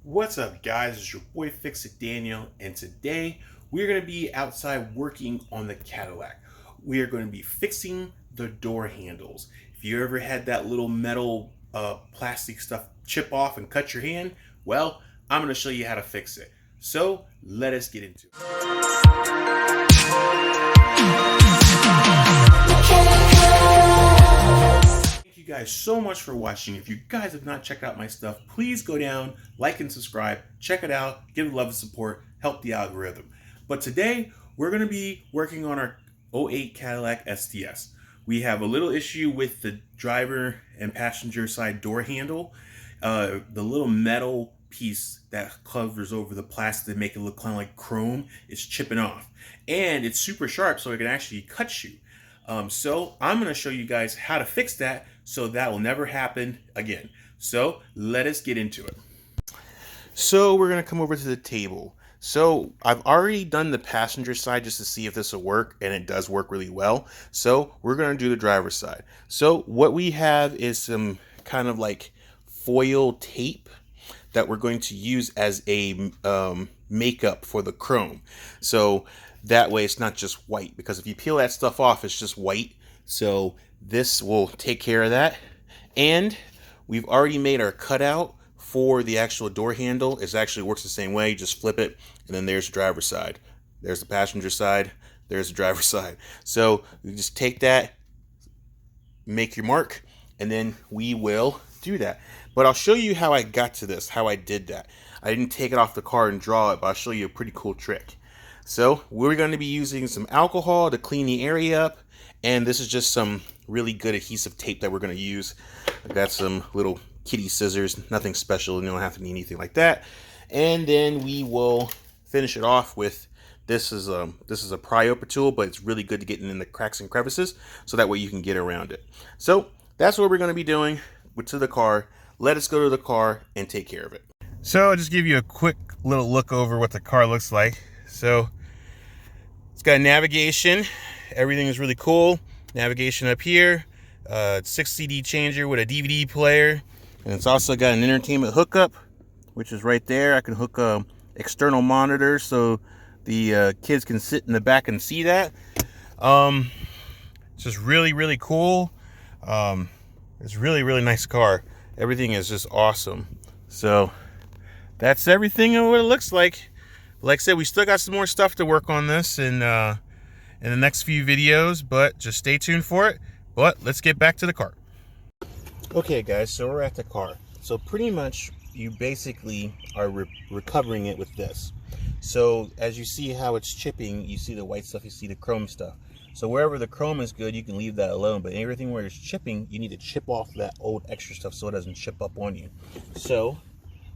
What's up, guys? It's your boy Fix It Daniel, and today we're going to be outside working on the Cadillac. We are going to be fixing the door handles. If you ever had that little metal plastic stuff chip off and cut your hand, well, I'm going to show you how to fix it. So let us get into it. Thank you guys so much for watching. If you guys have not checked out my stuff, please go down, like and subscribe, check it out, give it love and support, help the algorithm. But today we're going to be working on our '08 Cadillac STS. We have a little issue with the driver and passenger side door handle. The little metal piece that covers over the plastic to make it look kind of like chrome is chipping off, and it's super sharp, so it can actually cut you. So I'm going to show you guys how to fix that so that will never happen again. So let us get into it. So we're going to come over to the table. So I've already done the passenger side just to see if this will work, and it does work really well. So we're going to do the driver's side. So what we have is some kind of like foil tape that we're going to use as a makeup for the chrome. So that way it's not just white, because if you peel that stuff off, it's just white. So this will take care of that. And we've already made our cutout for the actual door handle. It actually works the same way. You just flip it, and then there's the driver's side. There's the passenger side. There's the driver's side. So you just take that, make your mark, and then we will do that. But I'll show you how I got to this, how I did that. I didn't take it off the car and draw it, but I'll show you a pretty cool trick. So we're going to be using some alcohol to clean the area up, and this is just some really good adhesive tape that we're going to use. I've got some little kitty scissors, nothing special, you don't have to need anything like that. And then we will finish it off with this is a pry open tool, but it's really good to get in the cracks and crevices, so that way you can get around it. So that's what we're going to be doing to the car. Let us go to the car and take care of it. So I'll just give you a quick little look over what the car looks like. So it's got navigation. Everything is really cool. Navigation up here. 6 CD changer with a DVD player. And it's also got an entertainment hookup, which is right there. I can hook a external monitor so the kids can sit in the back and see that. It's just really, really cool. It's really, really nice car. Everything is just awesome. So that's everything and what it looks like. Like I said, we still got some more stuff to work on this in the next few videos, but just stay tuned for it. But let's get back to the car. Okay, guys, so we're at the car. So pretty much you basically are recovering it with this. So as you see how it's chipping, you see the white stuff, you see the chrome stuff. So wherever the chrome is good, you can leave that alone. But everything where it's chipping, you need to chip off that old extra stuff so it doesn't chip up on you. So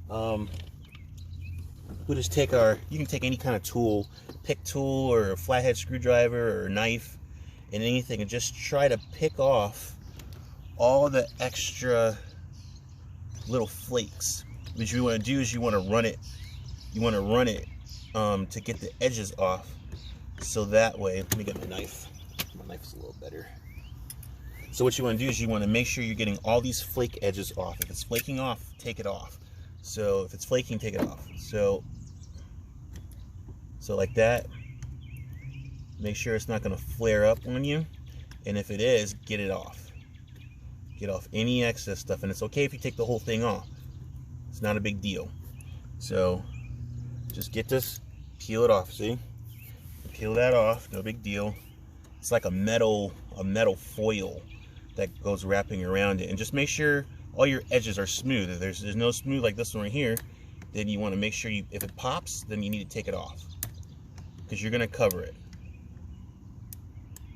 we'll just take you can take any kind of tool, pick tool or a flathead screwdriver or a knife and anything, and just try to pick off all the extra little flakes. What you want to do is you want to run it to get the edges off, so that way, let me get my knife. My knife is a little better. So what you want to do is you want to make sure you're getting all these flake edges off. If it's flaking off, take it off. So if it's flaking, take it off. So like that. Make sure it's not going to flare up on you, and if it is, get it off. Get off any excess stuff, and it's okay if you take the whole thing off. It's not a big deal. So just get this, peel it off. See, peel that off, no big deal. It's like a metal foil that goes wrapping around it, and just make sure all your edges are smooth. If there's no smooth like this one right here, then you want to make sure if it pops, then you need to take it off, because you're going to cover it.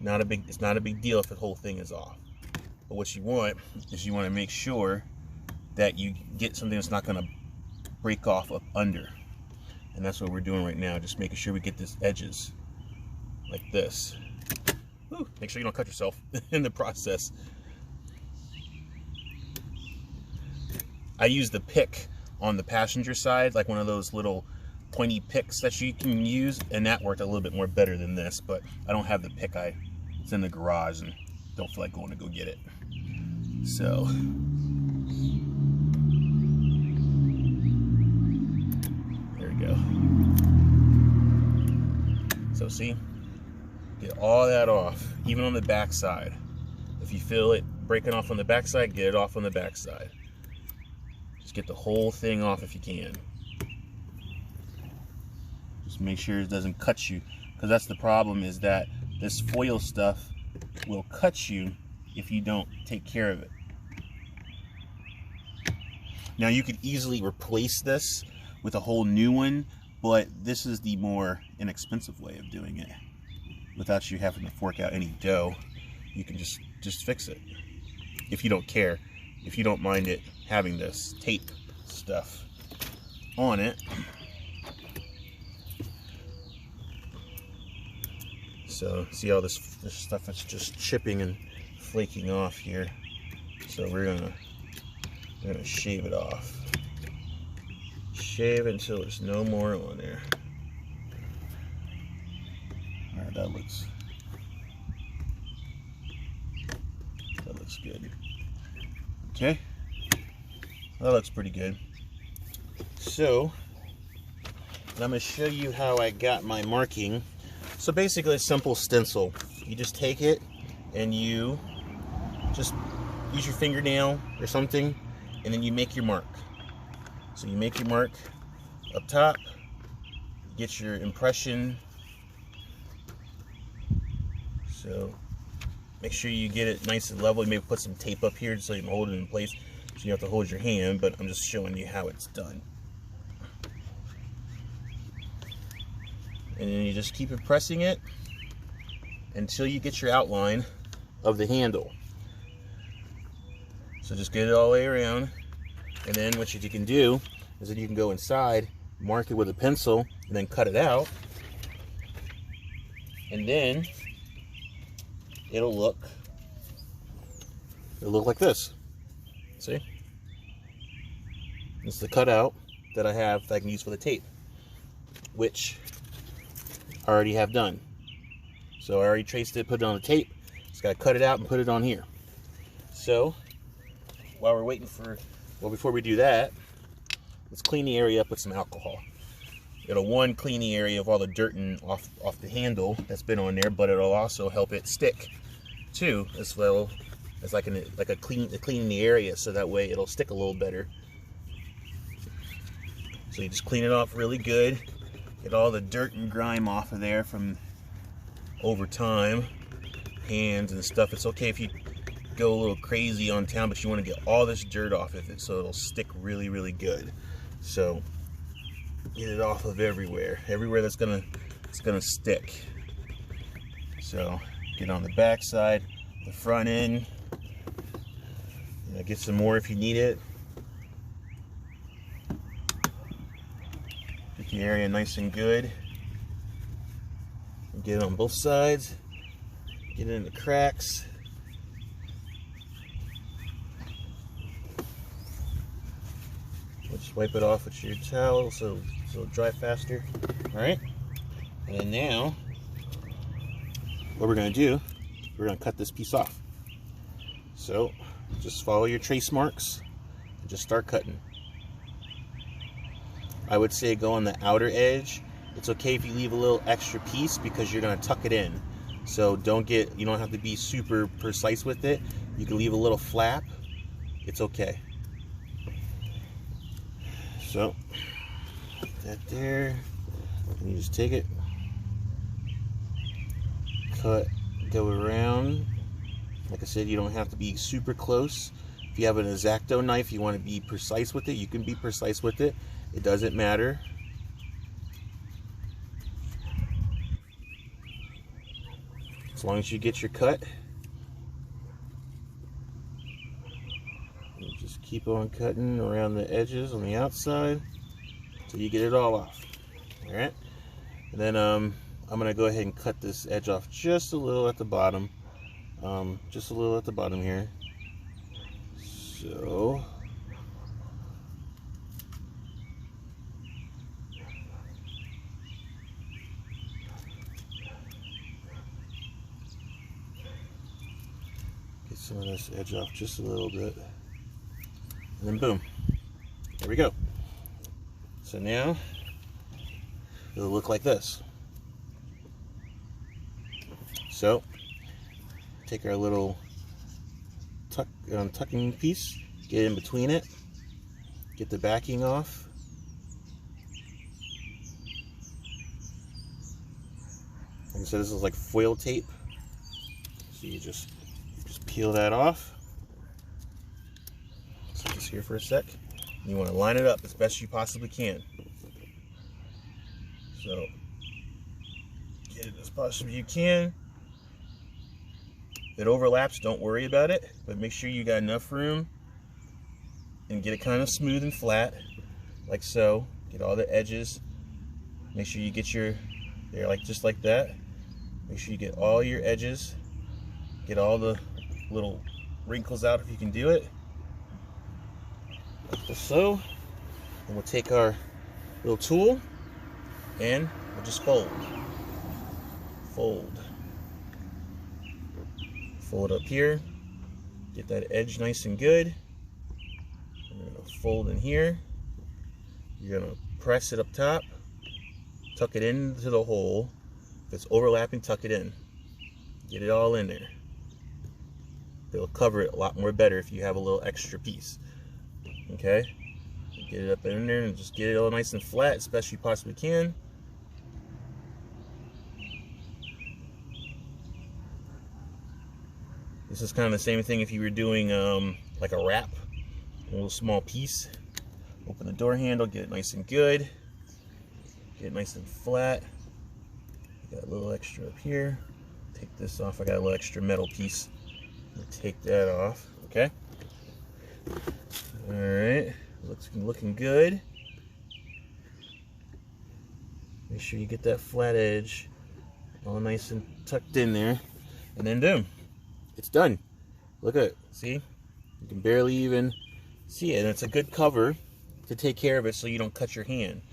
It's not a big deal if the whole thing is off. But what you want is you want to make sure that you get something that's not going to break off up under. And that's what we're doing right now, just making sure we get these edges like this. Woo, make sure you don't cut yourself in the process. I use the pick on the passenger side, like one of those little pointy picks that you can use, and that worked a little bit more better than this, but I don't have the pick. It's in the garage and don't feel like going to go get it. So see? Get all that off, even on the back side. If you feel it breaking off on the back side, get it off on the back side. Just get the whole thing off if you can. Just make sure it doesn't cut you, because that's the problem, is that this foil stuff will cut you if you don't take care of it. Now you could easily replace this with a whole new one, but this is the more inexpensive way of doing it without you having to fork out any dough. You can just fix it if you don't care, if you don't mind it having this tape stuff on it. So see all this stuff that's just chipping and flaking off here. So we're gonna shave it off. Shave until there's no more on there. All right, that looks good. Okay, that looks pretty good. So I'm gonna show you how I got my marking. So basically a simple stencil. You just take it and you just use your fingernail or something, and then you make your mark. So you make your mark up top, get your impression. So make sure you get it nice and level. You may put some tape up here so you can hold it in place, so you have to hold your hand, but I'm just showing you how it's done. And then you just keep pressing it until you get your outline of the handle. So just get it all the way around, and then what you can do is that you can go inside, mark it with a pencil, and then cut it out, and then it'll look like this. See? This is the cutout that I have that I can use for the tape, which I already have done. So I already traced it, put it on the tape. Just gotta cut it out and put it on here. So while we're waiting for, well, before we do that, let's clean the area up with some alcohol. It'll clean the area of all the dirt and off the handle that's been on there, but it'll also help it stick too, as well as like cleaning the area, so that way it'll stick a little better. So you just clean it off really good. Get all the dirt and grime off of there from over time, hands and stuff. It's okay if you go a little crazy on town, but you want to get all this dirt off of it so it'll stick really, really good. So get it off of everywhere that's gonna stick. So get on the back side, the front end. Get some more if you need it. Get the area nice and good. Get it on both sides. Get it in the cracks. Just wipe it off with your towel so it'll dry faster. All right. And now, what we're going to do, we're going to cut this piece off. So just follow your trace marks and just start cutting. I would say go on the outer edge. It's okay if you leave a little extra piece because you're going to tuck it in. So you don't have to be super precise with it. You can leave a little flap. It's okay. So that there, and you just take it, cut, go around. Like I said, you don't have to be super close. If you have an X-Acto knife, you want to be precise with it, you can be precise with it. It doesn't matter. As long as you get your cut. You just keep on cutting around the edges on the outside till you get it all off. All right. And then I'm going to go ahead and cut this edge off just a little at the bottom. Just a little at the bottom here. So get some of this edge off just a little bit, and then boom, there we go. So now it'll look like this. So take our little tucking piece, get in between it, get the backing off. Like I said, this is like foil tape, so you just peel that off. Set this here for a sec. You want to line it up as best you possibly can. So get it as possibly you can. If it overlaps, don't worry about it, but make sure you got enough room and get it kind of smooth and flat, like so. Get all the edges. Make sure you get your, there, like just like that. Make sure you get all your edges. Get all the little wrinkles out if you can do it. Like so. And we'll take our little tool and we'll just fold. Fold. Fold up here. Get that edge nice and good. We're going to fold in here. You're going to press it up top. Tuck it into the hole. If it's overlapping, tuck it in. Get it all in there. It'll cover it a lot more better if you have a little extra piece. Okay? Get it up in there and just get it all nice and flat as best you possibly can. This is kind of the same thing if you were doing like a wrap, a little small piece. Open the door handle, get it nice and good. Get it nice and flat. Got a little extra up here. Take this off. I got a little extra metal piece. Take that off. Okay. All right. Looking good. Make sure you get that flat edge all nice and tucked in there, and then boom, it's done. Look at it. See? You can barely even see it, and it's a good cover to take care of it so you don't cut your hand.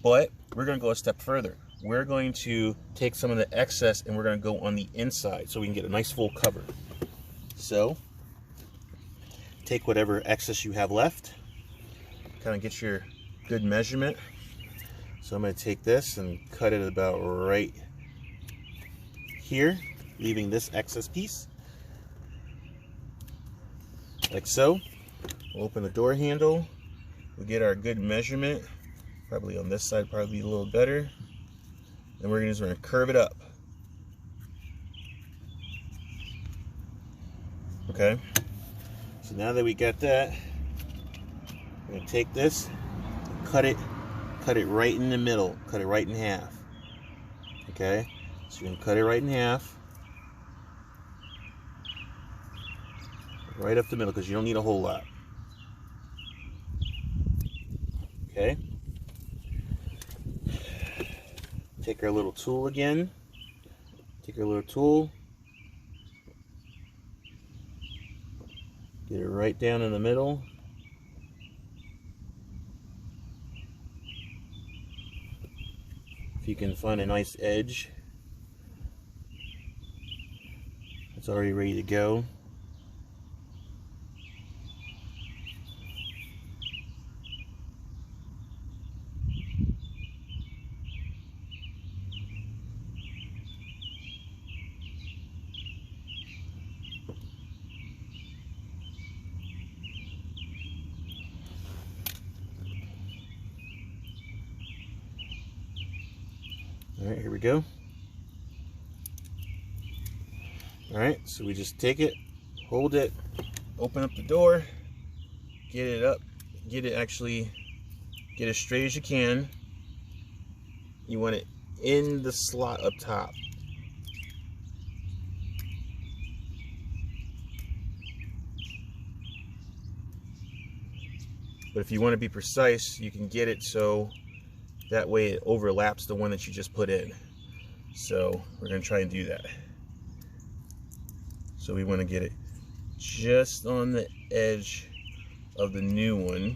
But we're going to go a step further. We're going to take some of the excess and we're going to go on the inside so we can get a nice full cover. So take whatever excess you have left, kind of get your good measurement. So I'm going to take this and cut it about right here, leaving this excess piece, like so. We'll open the door handle. We'll get our good measurement. Probably on this side, probably a little better. Then we're just going to curve it up. Okay. So now that we got that, we're going to take this and cut it right in the middle. Cut it right in half. Okay. So you're going to cut it right in half. Right up the middle, because you don't need a whole lot. Okay. Take our little tool again. Take our little tool. Get it right down in the middle. If you can find a nice edge, it's already ready to go. Alright, here we go. Alright, so we just take it, hold it, open up the door, get it up, get it as straight as you can. You want it in the slot up top. But if you want to be precise, you can get it so that way it overlaps the one that you just put in. So we're going to try and do that. So we want to get it just on the edge of the new one,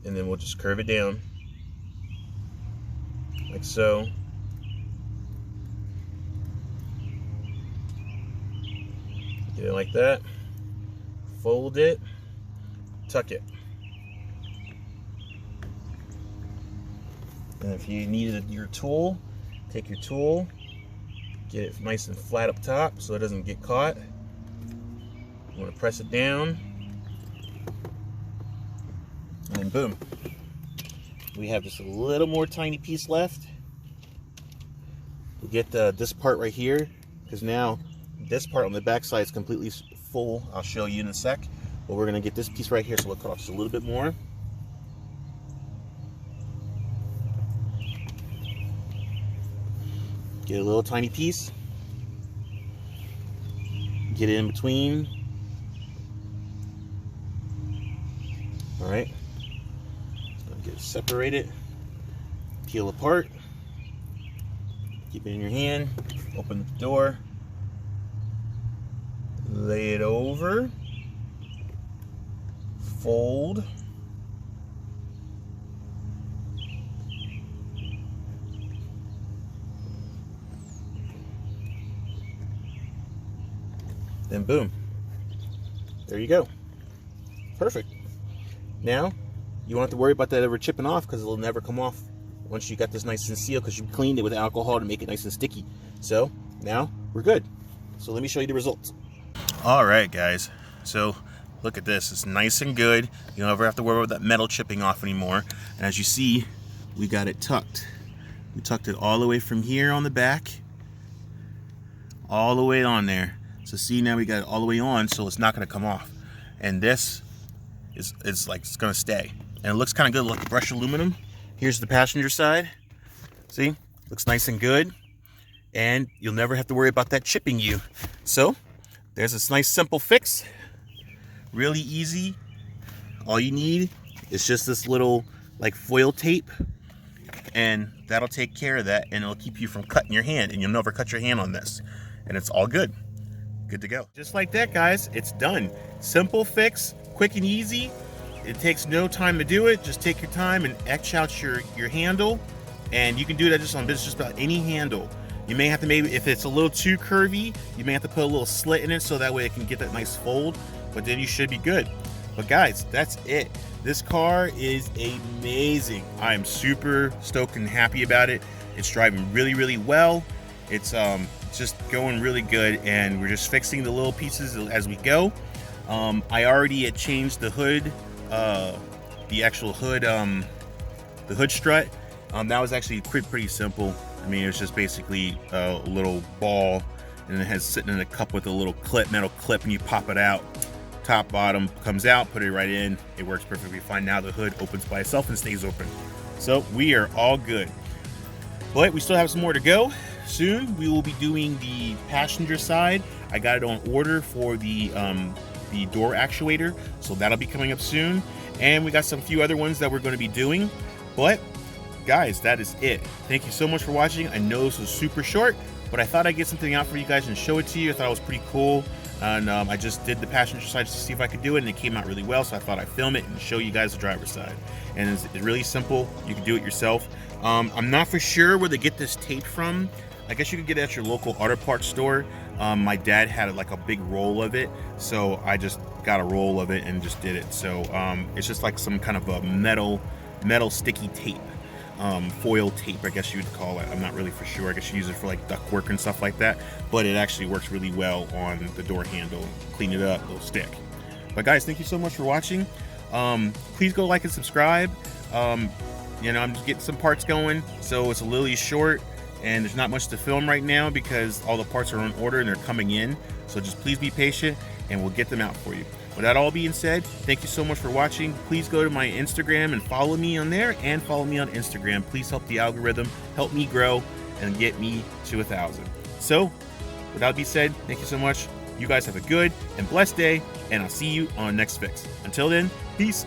and then we'll just curve it down like so. Get it like that. Fold it, tuck it. And if you needed your tool, take your tool, Get it nice and flat up top so it doesn't get caught. You want to press it down, and boom. We have just a little more tiny piece left. We'll get this part right here, because now this part on the back side is completely full. I'll show you in a sec. But we're going to get this piece right here, so we'll cut off just a little bit more. Get a little tiny piece. Get it in between. All right. Get it separated. Peel apart. Keep it in your hand. Open the door. Lay it over. Fold. Then boom, there you go. Perfect. Now you won't have to worry about that ever chipping off, because it'll never come off once you got this nice and sealed, because you cleaned it with alcohol to make it nice and sticky. So now we're good. So let me show you the results. All right, guys, so look at this. It's nice and good. You don't ever have to worry about that metal chipping off anymore. And as you see, we got it tucked. We tucked it all the way from here on the back all the way on there. So see, now we got it all the way on, so it's not going to come off. And this is like, it's going to stay. And it looks kind of good, like brushed aluminum. Here's the passenger side. See, looks nice and good. And you'll never have to worry about that chipping you. So there's this nice simple fix. Really easy. All you need is just this little like foil tape, and that'll take care of that, and it'll keep you from cutting your hand, and you'll never cut your hand on this. And it's all good. Good to go. Just like that, guys, it's done. Simple fix, quick and easy. It takes no time to do it. Just take your time and etch out your handle, and you can do that just on just about any handle. You may have to, maybe if it's a little too curvy, you may have to put a little slit in it so that way it can get that nice fold, but then you should be good. But guys, that's it. This car is amazing. I'm super stoked and happy about it. It's driving really, really well. It's just going really good, and we're just fixing the little pieces as we go. I already had changed the hood, the actual hood, the hood strut. That was actually pretty simple. I mean, it was just basically a little ball, and it has sitting in a cup with a little clip, metal clip, and you pop it out. Top, bottom comes out, put it right in. It works perfectly fine. Now the hood opens by itself and stays open. So we are all good. But we still have some more to go. Soon we will be doing the passenger side. I got it on order for the door actuator, so that'll be coming up soon. And we got some few other ones that we're going to be doing. But guys, that is it. Thank you so much for watching. I know this was super short, but I thought I'd get something out for you guys and show it to you. I thought it was pretty cool. And I just did the passenger side just to see if I could do it, and it came out really well, so I thought I'd film it and show you guys the driver's side. And it's really simple. You can do it yourself. I'm not for sure where they get this tape from. I guess you could get it at your local auto parts store. My dad had like a big roll of it, so I just got a roll of it and just did it. So it's just like some kind of a metal sticky tape. Foil tape, I guess you would call it. I'm not really for sure. I guess you use it for like duct work and stuff like that, but it actually works really well on the door handle. Clean it up, it'll stick. But guys, thank you so much for watching. Please go like and subscribe. You know, I'm just getting some parts going, so it's a little short, and there's not much to film right now because all the parts are on order and they're coming in. So just please be patient, and we'll get them out for you. With that all being said, thank you so much for watching. Please go to my Instagram and follow me on there, and follow me on Instagram. Please help the algorithm, help me grow, and get me to 1,000. So, with that being said, thank you so much. You guys have a good and blessed day, and I'll see you on the next fix. Until then, peace.